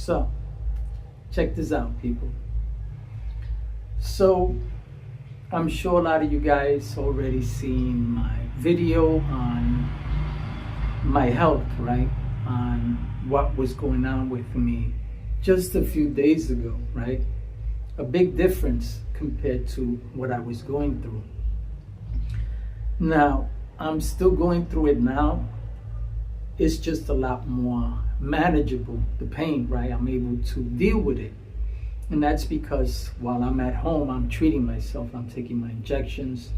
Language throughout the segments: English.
So, check this out, people. So, I'm sure a lot of you guys already seen my video on my health, right? On what was going on with me just a few days ago, right? A big difference compared to what I was going through. Now, I'm still going through it now. It's just a lot more manageable, the pain, right? I'm able to deal with it. And that's because while I'm at home, I'm treating myself. I'm taking my injections,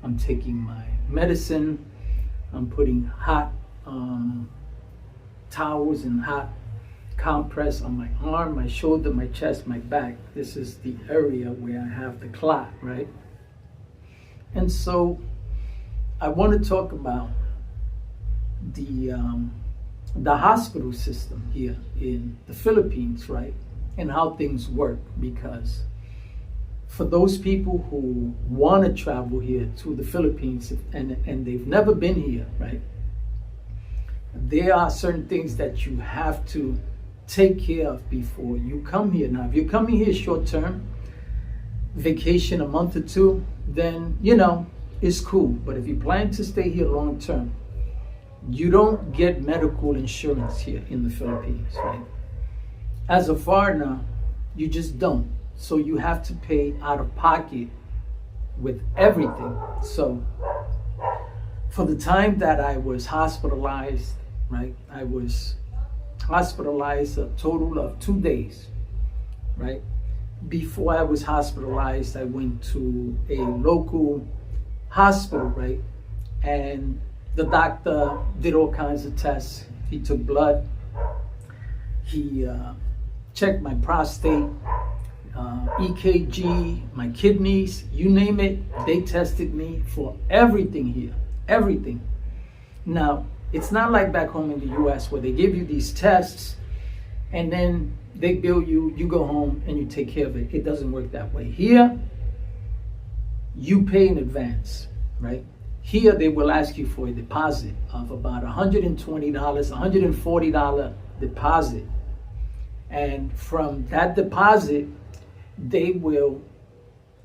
I'm taking my medicine, I'm putting hot towels and hot compress on my arm, my shoulder, my chest, my back. This is the area where I have the clot, right? And so I want to talk about the hospital system here in the Philippines, right? And how things work, because for those people who want to travel here to the Philippines and they've never been here, right? There are certain things that you have to take care of before you come here. Now, if you're coming here short term, vacation, a month or two, then, it's cool. But if you plan to stay here long term, you don't get medical insurance here in the Philippines, right? As a foreigner, you just don't. So you have to pay out of pocket with everything. So for the time that I was hospitalized, right? I was hospitalized a total of 2 days, right? Before I was hospitalized, I went to a local hospital, right? And the doctor did all kinds of tests. He took blood. He checked my prostate, EKG, my kidneys, you name it. They tested me for everything here, everything. Now, it's not like back home in the US where they give you these tests and then they bill you, you go home and you take care of it. It doesn't work that way. Here, you pay in advance, right? Here, they will ask you for a deposit of about $120, $140 deposit. And from that deposit, they will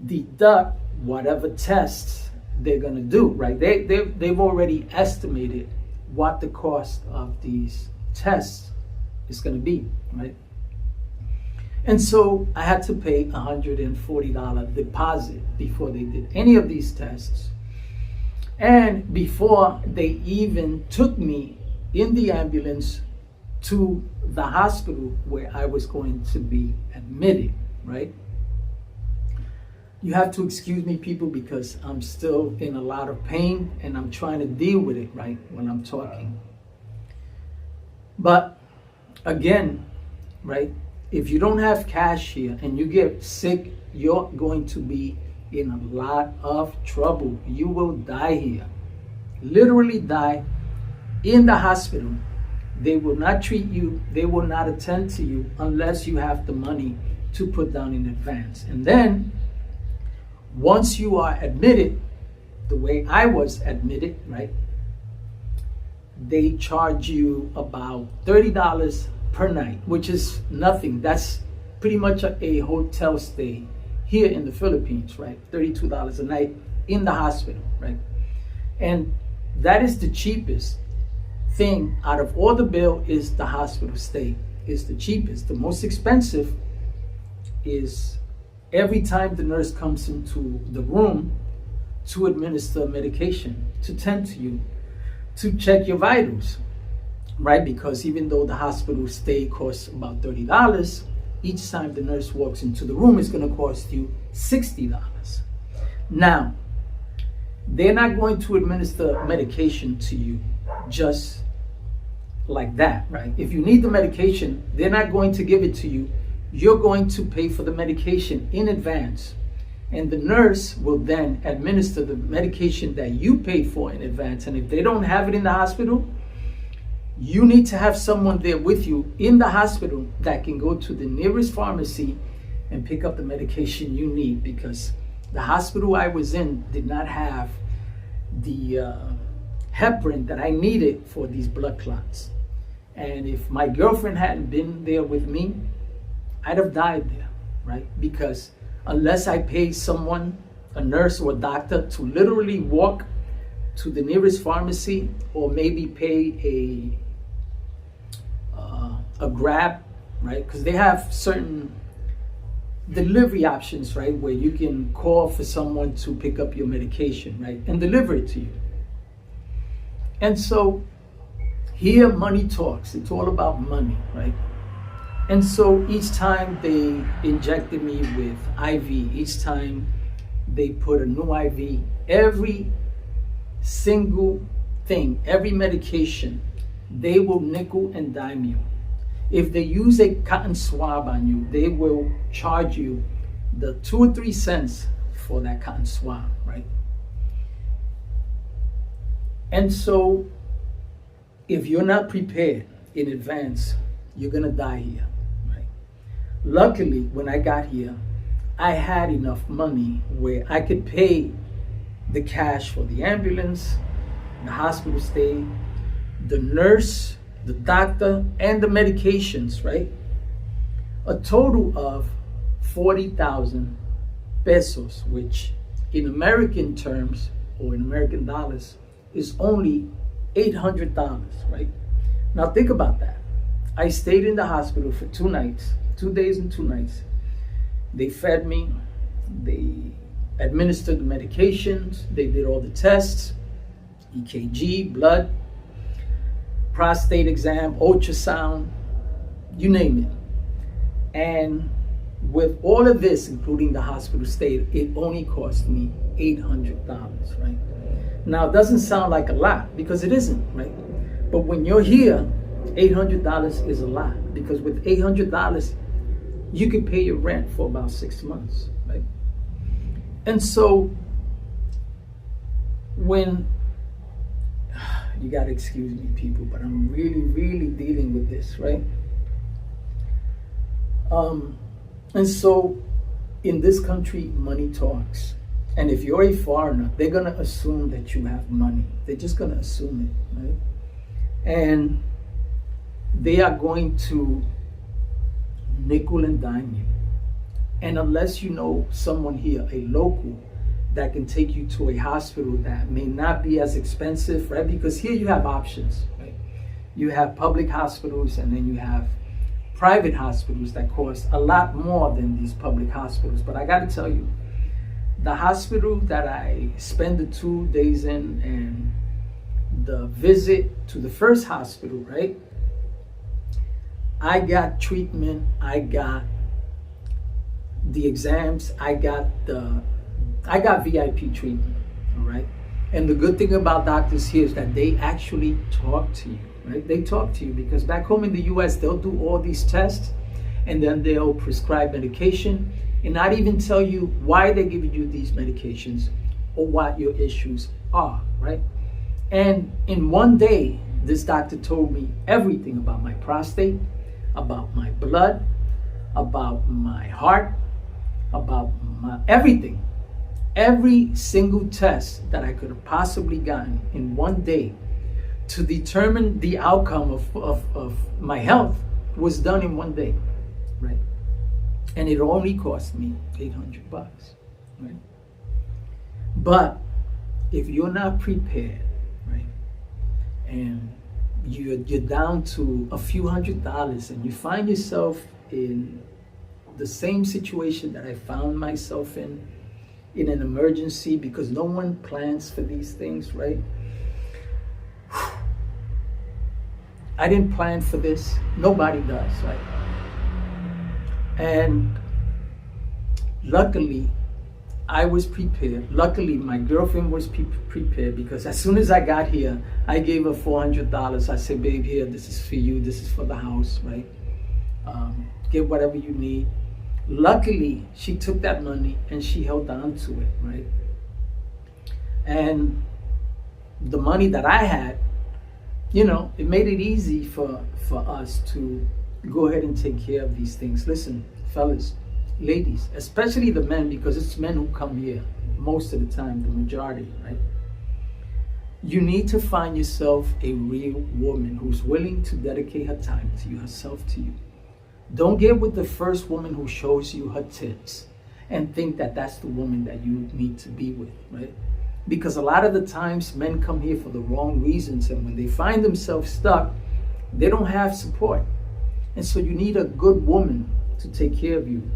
deduct whatever tests they're going to do, right? They've already estimated what the cost of these tests is going to be, right? And so I had to pay $140 deposit before they did any of these tests. And before they even took me in the ambulance to the hospital where I was going to be admitted, right? You have to excuse me, people, because I'm still in a lot of pain and I'm trying to deal with it, right, when I'm talking. But again, right, if you don't have cash here and you get sick, you're going to be in a lot of trouble. You will die here, literally die in the hospital. They will not treat you, they will not attend to you unless you have the money to put down in advance. And then once you are admitted, the way I was admitted, right, they charge you about $30 per night, which is nothing. That's pretty much a hotel stay here in the Philippines, right? $32 a night in the hospital, right? And that is the cheapest thing out of all the bill. Is the hospital stay is the cheapest. The most expensive is every time the nurse comes into the room to administer medication, to tend to you, to check your vitals, right? Because even though the hospital stay costs about $30, each time the nurse walks into the room, it's going to cost you $60. Now, they're not going to administer medication to you just like that, right? If you need the medication, they're not going to give it to you. You're going to pay for the medication in advance, and the nurse will then administer the medication that you paid for in advance. And if they don't have it in the hospital, you need to have someone there with you in the hospital that can go to the nearest pharmacy and pick up the medication you need, because the hospital I was in did not have the heparin that I needed for these blood clots. And if my girlfriend hadn't been there with me, I'd have died there, right? Because unless I pay someone, a nurse or a doctor, to literally walk to the nearest pharmacy, or maybe pay a Grab, right? Because they have certain delivery options, right, where you can call for someone to pick up your medication, right, and deliver it to you. And so here money talks. It's all about money, right? And so each time they injected me with IV, each time they put a new IV, every single thing, every medication, they will nickel and dime you. If they use a cotton swab on you, they will charge you the 2 or 3 cents for that cotton swab, right? And so if you're not prepared in advance, you're gonna die here, right? Luckily, when I got here, I had enough money where I could pay the cash for the ambulance, the hospital stay, the nurse, the doctor, and the medications, right? A total of 40,000 pesos, which in American terms or in American dollars is only $800, right? Now think about that. I stayed in the hospital for 2 nights, 2 days and 2 nights. They fed me, they administered the medications, they did all the tests, EKG, blood, prostate exam, ultrasound, you name it. And with all of this, including the hospital stay, it only cost me $800, right? Now, it doesn't sound like a lot, because it isn't, right? But when you're here, $800 is a lot, because with $800, you can pay your rent for about 6 months, right? And so when, you gotta excuse me, people, but I'm really dealing with this, right? And so in this country, money talks. And if you're a foreigner, they're gonna assume that you have money. They're just gonna assume it, right? And they are going to nickel and dime you. And unless you know someone here, a local, that can take you to a hospital that may not be as expensive, right? Because here you have options, right? You have public hospitals, and then you have private hospitals that cost a lot more than these public hospitals. But I gotta tell you, the hospital that I spent the 2 days in, and the visit to the first hospital, right? I got treatment, I got the exams, I got VIP treatment, all right? And the good thing about doctors here is that they actually talk to you, right? They talk to you, because back home in the US, they'll do all these tests, and then they'll prescribe medication and not even tell you why they're giving you these medications or what your issues are, right? And in one day, this doctor told me everything about my prostate, about my blood, about my heart, about my everything. Every single test that I could have possibly gotten in one day to determine the outcome of my health was done in one day, right? And it only cost me $800, right? But if you're not prepared, right, and you're down to a few $100s, and you find yourself in the same situation that I found myself in an emergency, because no one plans for these things, right? I didn't plan for this. Nobody does, right? And luckily, I was prepared. Luckily, my girlfriend was prepared, because as soon as I got here, I gave her $400. I said, babe, here, this is for you. This is for the house, right? Get whatever you need. Luckily, she took that money and she held on to it, right? And the money that I had, you know, it made it easy for us to go ahead and take care of these things. Listen, fellas, ladies, especially the men, because it's men who come here most of the time, the majority, right? You need to find yourself a real woman who's willing to dedicate her time to you, herself to you. Don't get with the first woman who shows you her tits and think that that's the woman that you need to be with, right? Because a lot of the times men come here for the wrong reasons, and when they find themselves stuck, they don't have support. And so you need a good woman to take care of you,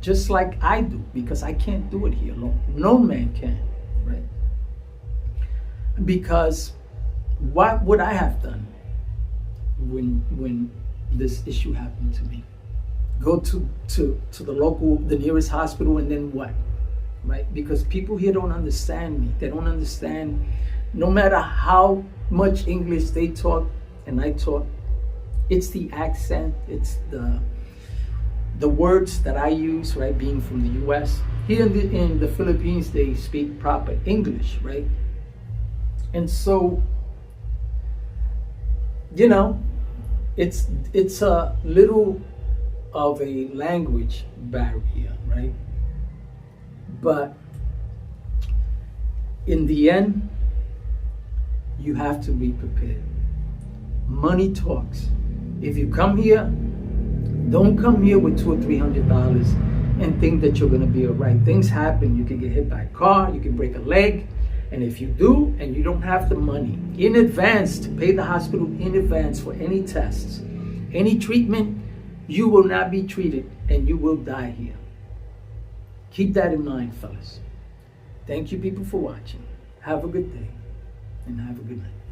just like I do, because I can't do it here alone. No man can, right? Because what would I have done when this issue happened to me? Go to the nearest hospital, and then what? Right? Because people here don't understand me. They don't understand, no matter how much English they talk and I talk, it's the accent, it's the words that I use, right? Being from the US. Here in the Philippines, they speak proper English, right? And so, you know, it's a little of a language barrier, right? But in the end, you have to be prepared. Money talks. If you come here, don't come here with $200 or $300 and think that you're gonna be all right. Things happen. You can get hit by a car, you can break a leg, and if you do, and you don't have the money in advance to pay the hospital in advance for any tests, any treatment, you will not be treated and you will die here. Keep that in mind, fellas. Thank you, people, for watching. Have a good day and have a good night.